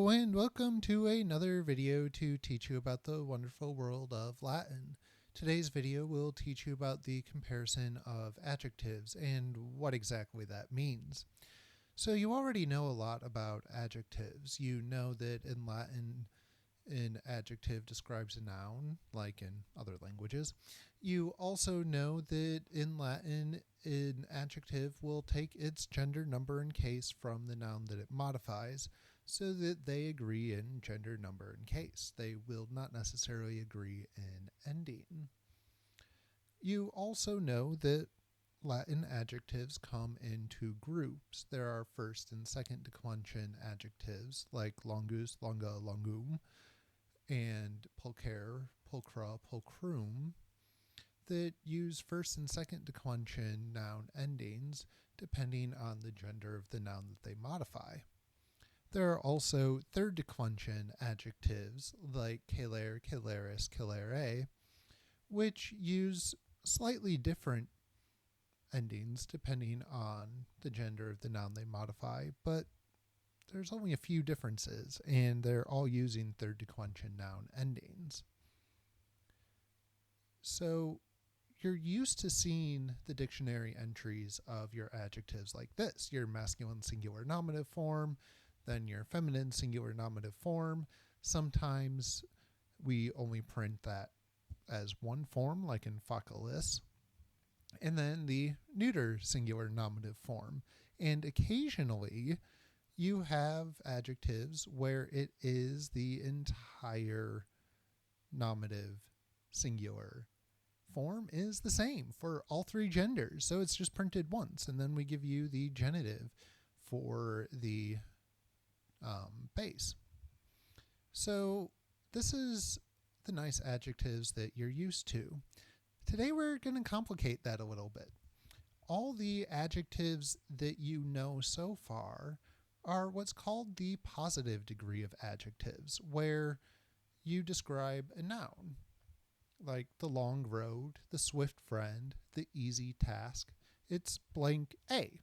Hello and welcome to another video to teach you about the wonderful world of Latin. Today's video will teach you about the comparison of adjectives and what exactly that means. So you already know a lot about adjectives. You know that in Latin, an adjective describes a noun, like in other languages. You also know that in Latin, an adjective will take its gender, number, and case from the noun that it modifies so that they agree in gender, number, and case. They will not necessarily agree in ending. You also know that Latin adjectives come in two groups. There are first and second declension adjectives like longus, longa, longum, and pulcher, pulchra, pulchrum that use first and second declension noun endings depending on the gender of the noun that they modify. There are also third declension adjectives like celer, celeris, celere, which use slightly different endings depending on the gender of the noun they modify, but there's only a few differences, and they're all using third declension noun endings. So you're used to seeing the dictionary entries of your adjectives like this: your masculine singular nominative form, then your feminine singular nominative form. Sometimes we only print that as one form, like in facilis, and then the neuter singular nominative form. And occasionally you have adjectives where it is the entire nominative singular form is the same for all three genders. So it's just printed once, and then we give you the genitive for the base. So this is the nice adjectives that you're used to. Today we're going to complicate that a little bit. All the adjectives that you know so far are what's called the positive degree of adjectives, where you describe a noun, like the long road, the swift friend, the easy task. It's blank A.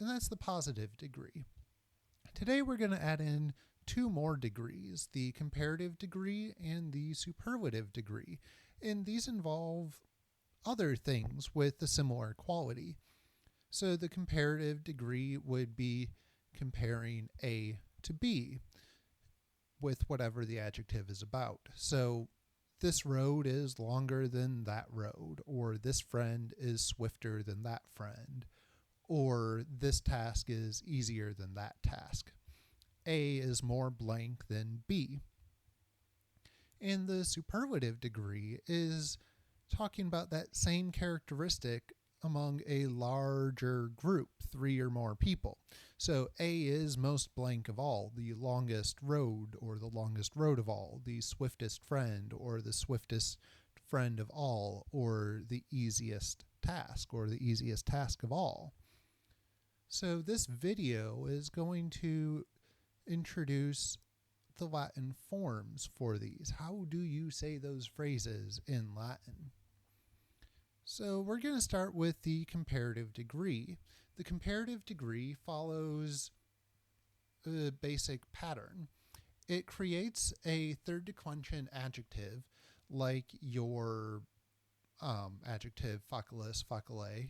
And that's the positive degree. Today we're going to add in two more degrees, the comparative degree and the superlative degree. And these involve other things with a similar quality. So the comparative degree would be comparing A to B with whatever the adjective is about. So this road is longer than that road, or this friend is swifter than that friend, or this task is easier than that task. A is more blank than B. And the superlative degree is talking about that same characteristic among a larger group, 3 or more people. So A is most blank of all, the longest road, or the longest road of all, the swiftest friend, or the swiftest friend of all, or the easiest task, or the easiest task of all. So this video is going to introduce the Latin forms for these. How do you say those phrases in Latin? So we're going to start with the comparative degree. The comparative degree follows a basic pattern. It creates a third declension adjective, like your adjective facilis, facile,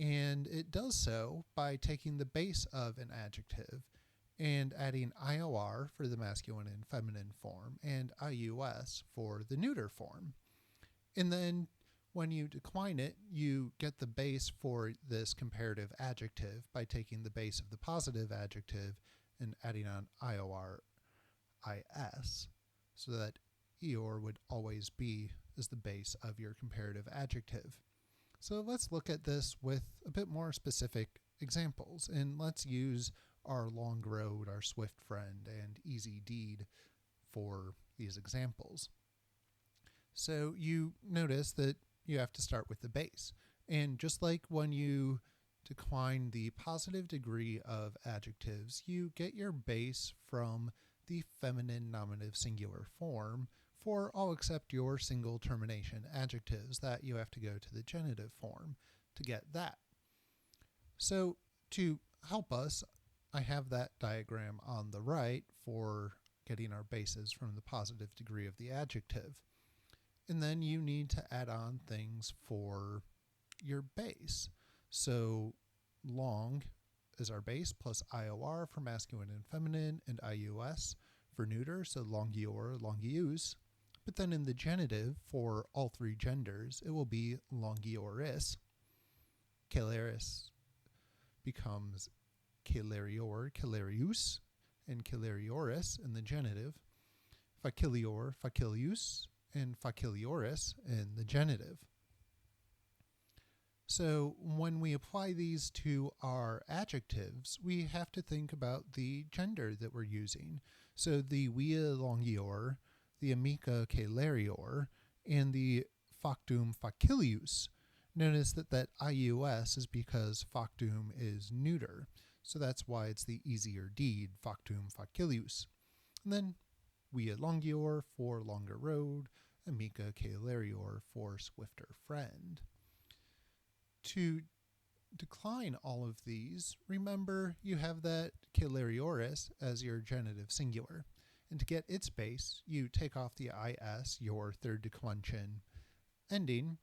and it does so by taking the base of an adjective and adding IOR for the masculine and feminine form and IUS for the neuter form. And then when you decline it, you get the base for this comparative adjective by taking the base of the positive adjective and adding on IOR IS, so that EOR would always be as the base of your comparative adjective. So let's look at this with a bit more specific examples, and let's use our long road, our swift friend, and easy deed for these examples. So you notice that you have to start with the base. And just like when you decline the positive degree of adjectives, you get your base from the feminine nominative singular form for all except your single termination adjectives, that you have to go to the genitive form to get that. So to help us, I have that diagram on the right for getting our bases from the positive degree of the adjective. And then you need to add on things for your base. So long is our base plus IOR for masculine and feminine, and IUS for neuter, so longior, longius. But then in the genitive for all three genders, it will be longioris. Celeris becomes celerior, celerius, and celerioris in the genitive. Facilior, facilius, and facilioris in the genitive. So when we apply these to our adjectives, we have to think about the gender that we're using. So the via longior, the amica celerior, and the factum facilius. Notice that IUS is because factum is neuter. So that's why it's the easier deed, factum facilius. And then via longior for longer road, amica celerior for swifter friend. To decline all of these, remember you have that celerioris as your genitive singular. And to get its base, you take off the IS, your third declension ending,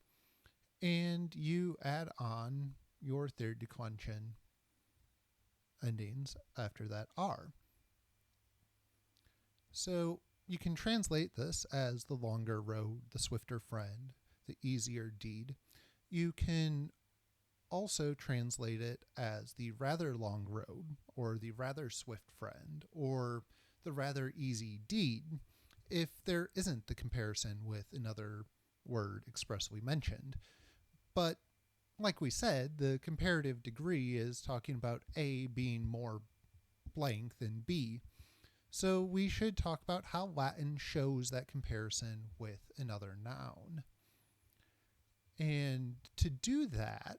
and you add on your third declension endings after that R. So you can translate this as the longer road, the swifter friend, the easier deed. You can also translate it as the rather long road, or the rather swift friend, or the rather easy deed, if there isn't the comparison with another word expressly mentioned. But like we said, the comparative degree is talking about A being more blank than B. So we should talk about how Latin shows that comparison with another noun. And to do that,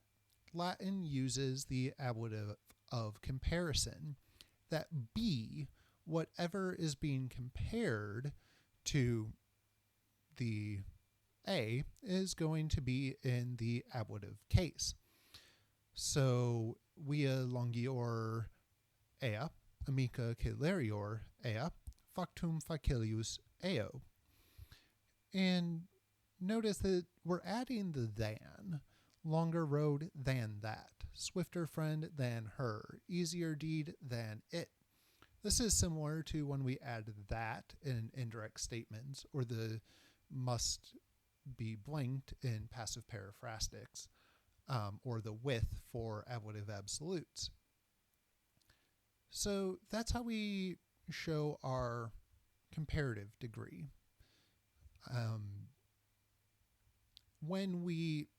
Latin uses the ablative of comparison, that B, whatever is being compared to the A, is going to be in the ablative case. So via longior ea, amica celerior ea, factum facilius eo. And notice that we're adding the than. Longer road than that. Swifter friend than her. Easier deed than it. This is similar to when we add that in indirect statements, or the must be blanked in passive paraphrastics, or the with for ablative absolutes. So that's how we show our comparative degree. When we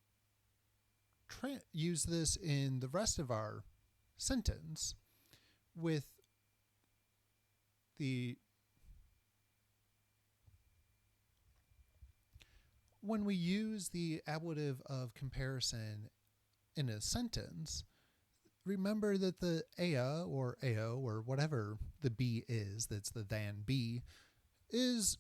use this in the rest of our sentence with when we use the ablative of comparison in a sentence, remember that the ea or ao or whatever the B is, that's the than B, is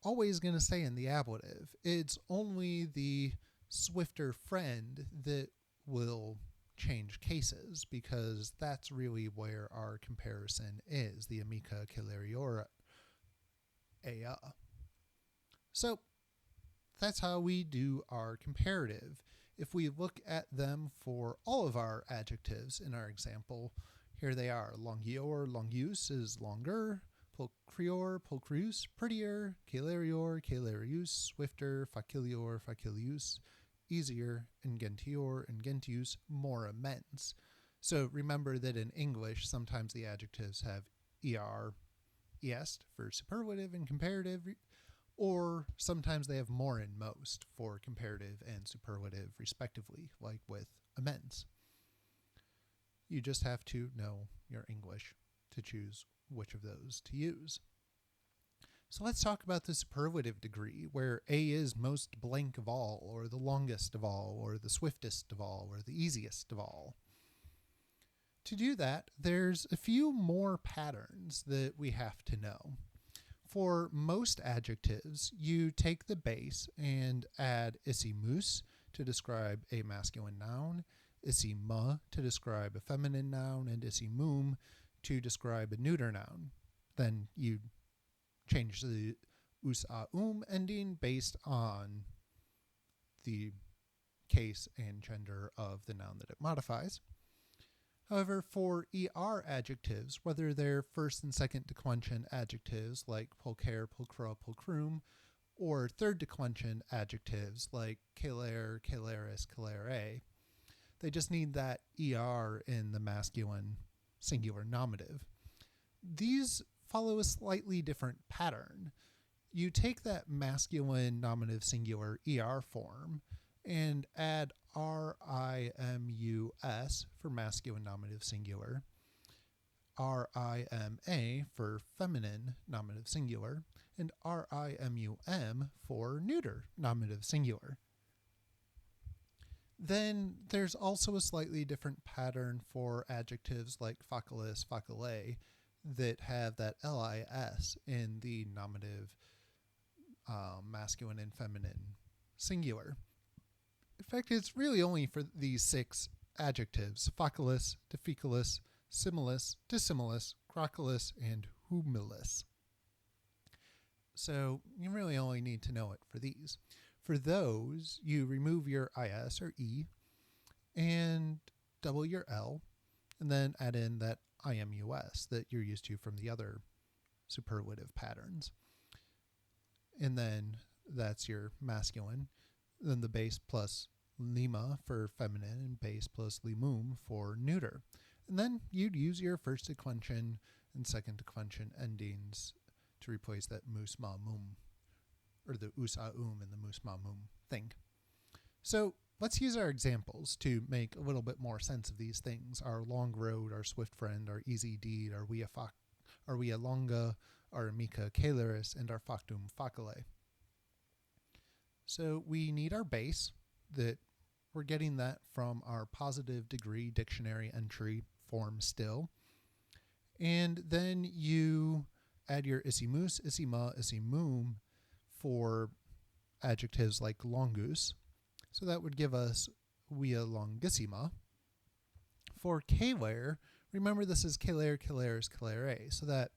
always going to stay in the ablative. It's only the swifter friend that will change cases, because that's really where our comparison is, the amica celerior ea. So that's how we do our comparative. If we look at them for all of our adjectives in our example, here they are. Longior, longius is longer. Pulchrior, pulchrius, prettier. Celerior, celerius, swifter. Facilior, facilius, easier. And gentior, and gentius, more immense. So remember that in English, sometimes the adjectives have er, est for superlative and comparative, or sometimes they have more and most for comparative and superlative respectively, like with immense. You just have to know your English to choose which of those to use. So let's talk about the superlative degree, where A is most blank of all, or the longest of all, or the swiftest of all, or the easiest of all. To do that, there's a few more patterns that we have to know. For most adjectives, you take the base and add isimus to describe a masculine noun, isima to describe a feminine noun, and isimum to describe a neuter noun, then you change the us a ending based on the case and gender of the noun that it modifies. However, for ER adjectives, whether they're first and second declension adjectives like pulcher, pulcra, pulcrum, or third declension adjectives like celer, celeris, celere, they just need that ER in the masculine singular nominative. These follow a slightly different pattern. You take that masculine nominative singular ER form and add RIMUS for masculine nominative singular, RIMA for feminine nominative singular, and RIMUM for neuter nominative singular. Then there's also a slightly different pattern for adjectives like facilis, facile, that have that LIS in the nominative masculine and feminine singular. In fact, it's really only for these 6 adjectives: facilis, difficilis, similis, dissimilis, crocolis, and humilis. So you really only need to know it for these. For those, you remove your IS or E and double your L, and then add in that IMUS that you're used to from the other superlative patterns. And then that's your masculine. Then the base plus lima for feminine and base plus limum for neuter. And then you'd use your first declension and second declension endings to replace that mus ma mum, or the us a and the mus ma mum thing. So let's use our examples to make a little bit more sense of these things: our long road, our swift friend, our easy deed, our via longa, our amica celeris, and our factum facile. So we need our base, that we're getting that from our positive degree dictionary entry form still. And then you add your isimus, isima, isimum for adjectives like longus. So that would give us via longissima. For celer, remember this is celer, celeris, celere, so that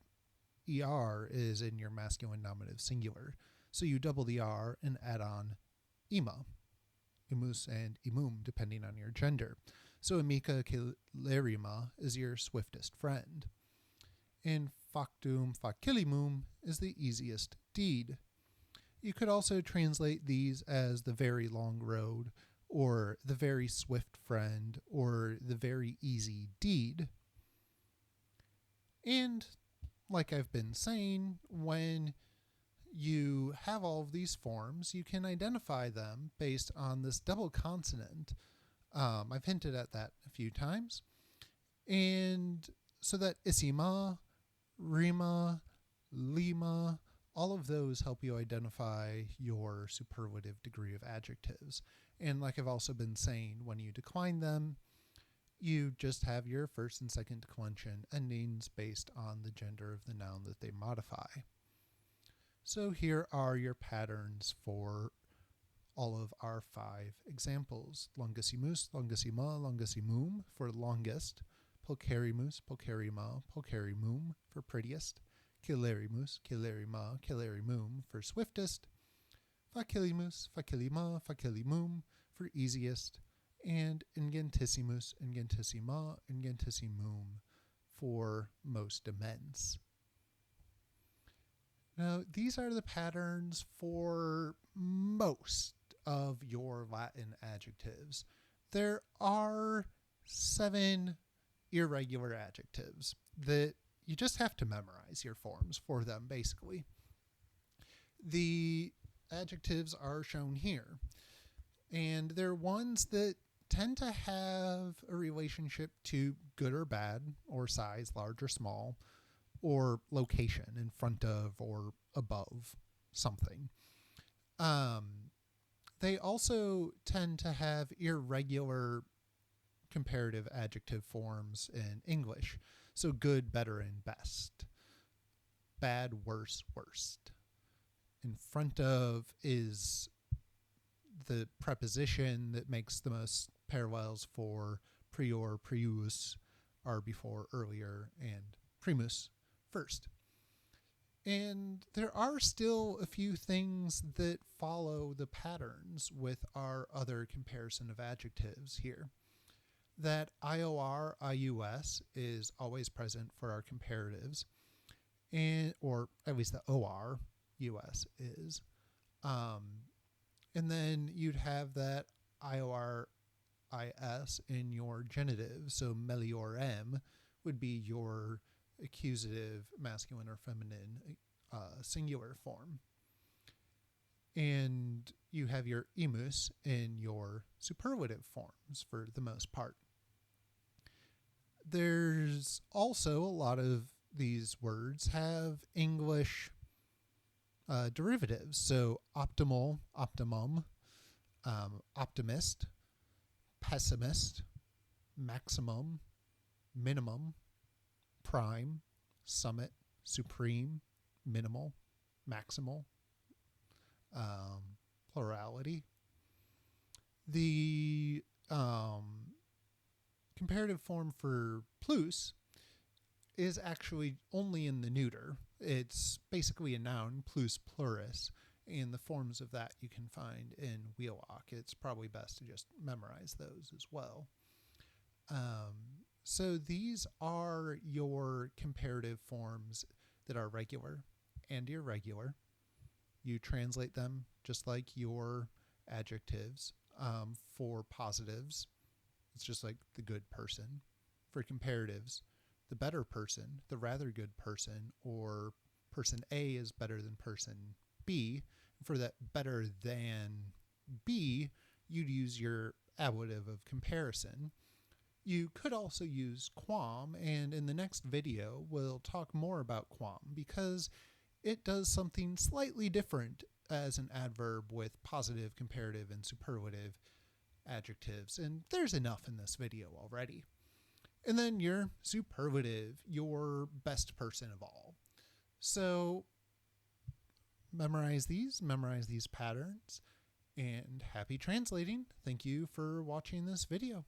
ER is in your masculine nominative singular. So you double the R and add on ima, imus and imum, depending on your gender. So amica celerima is your swiftest friend. And factum facilimum is the easiest deed. You could also translate these as the very long road, or the very swift friend, or the very easy deed. And like I've been saying, when you have all of these forms, you can identify them based on this double consonant. I've hinted at that a few times. And so that isima, rima, lima, all of those help you identify your superlative degree of adjectives. And like I've also been saying, when you decline them, you just have your first and second declension endings based on the gender of the noun that they modify. So here are your patterns for all of our 5 examples: longissimus, longissima, longissimum for longest, pulcherimus, pulcherima, pulcherimum for prettiest, celerimus, celerima, celerimum for swiftest, facilimus, facilima, facilimum for easiest, and ingentissimus, ingentissima, ingentissimum for most immense. Now, these are the patterns for most of your Latin adjectives. There are 7 irregular adjectives that you just have to memorize your forms for them, basically. The adjectives are shown here, and they're ones that tend to have a relationship to good or bad, or size, large or small, or location, in front of or above something. They also tend to have irregular comparative adjective forms in English. So good, better, and best. Bad, worse, worst. In front of is the preposition that makes the most parallels for prior, prius, are before, earlier, and primus, first. And there are still a few things that follow the patterns with our other comparison of adjectives here. That IOR, IUS is always present for our comparatives, or at least the OR, US is. And then you'd have that IOR, IS in your genitive, so meliorem would be your accusative masculine or feminine singular form. And you have your imus in your superlative forms for the most part. There's also a lot of these words have English derivatives. So optimal, optimum, optimist, pessimist, maximum, minimum, prime, summit, supreme, minimal, maximal, plurality. The comparative form for plus is actually only in the neuter. It's basically a noun, plus pluris, and the forms of that you can find in Wheelock. It's probably best to just memorize those as well. So these are your comparative forms that are regular and irregular. You translate them just like your adjectives. For positives, it's just like the good person. For comparatives, the better person, the rather good person, or person A is better than person B. For that better than B, you'd use your ablative of comparison. You could also use quam, and in the next video, we'll talk more about quam because it does something slightly different as an adverb with positive, comparative, and superlative adjectives, and there's enough in this video already. And then your superlative, your best person of all. So memorize these patterns, and happy translating. Thank you for watching this video.